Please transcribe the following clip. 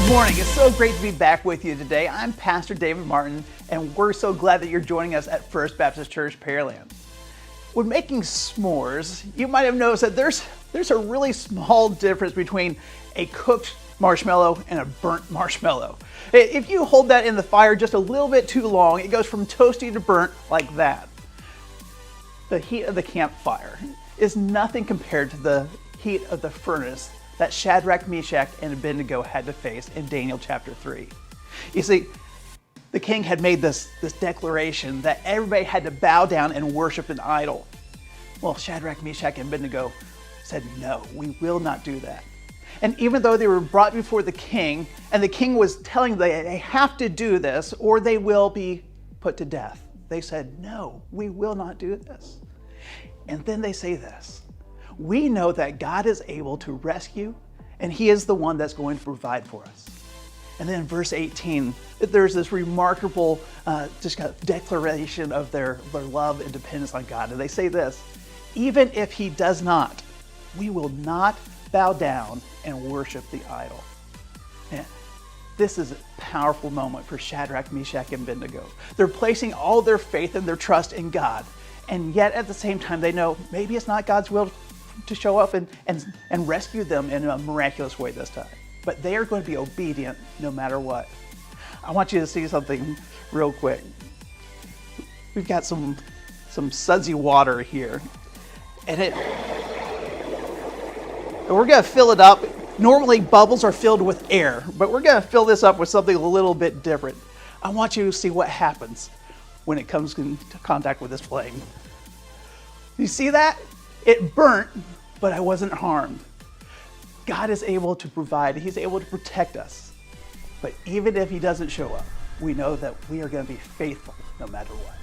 Morning. It's so great to be back with you today. I'm Pastor David Martin, and we're so glad that you're joining us at First Baptist Church, Pearland. When making s'mores, you might have noticed that there's a really small difference between a cooked marshmallow and a burnt marshmallow. If you hold that in the fire just a little bit too long, it goes from toasty to burnt like that. The heat of the campfire is nothing compared to the heat of the furnace that Shadrach, Meshach, and Abednego had to face in Daniel chapter 3. You see, the king had made this declaration that everybody had to bow down and worship an idol. Well, Shadrach, Meshach, and Abednego said, no, we will not do that. And even though they were brought before the king, and the king was telling them they have to do this or they will be put to death, they said, no, we will not do this. And then they say this: we know that God is able to rescue, and he is the one that's going to provide for us. And then in verse 18, there's this remarkable just kind of declaration of their love and dependence on God. And they say this: even if he does not, we will not bow down and worship the idol. Man, this is a powerful moment for Shadrach, Meshach, and Abednego. They're placing all their faith and their trust in God. And yet at the same time, they know maybe it's not God's will to show up and rescue them in a miraculous way this time. But they are going to be obedient no matter what. I want you to see something real quick. We've got some sudsy water here. And we're going to fill it up. Normally bubbles are filled with air, but we're going to fill this up with something a little bit different. I want you to see what happens when it comes into contact with this flame. You see that? It burnt, but I wasn't harmed. God is able to provide. He's able to protect us. But even if he doesn't show up, we know that we are going to be faithful no matter what.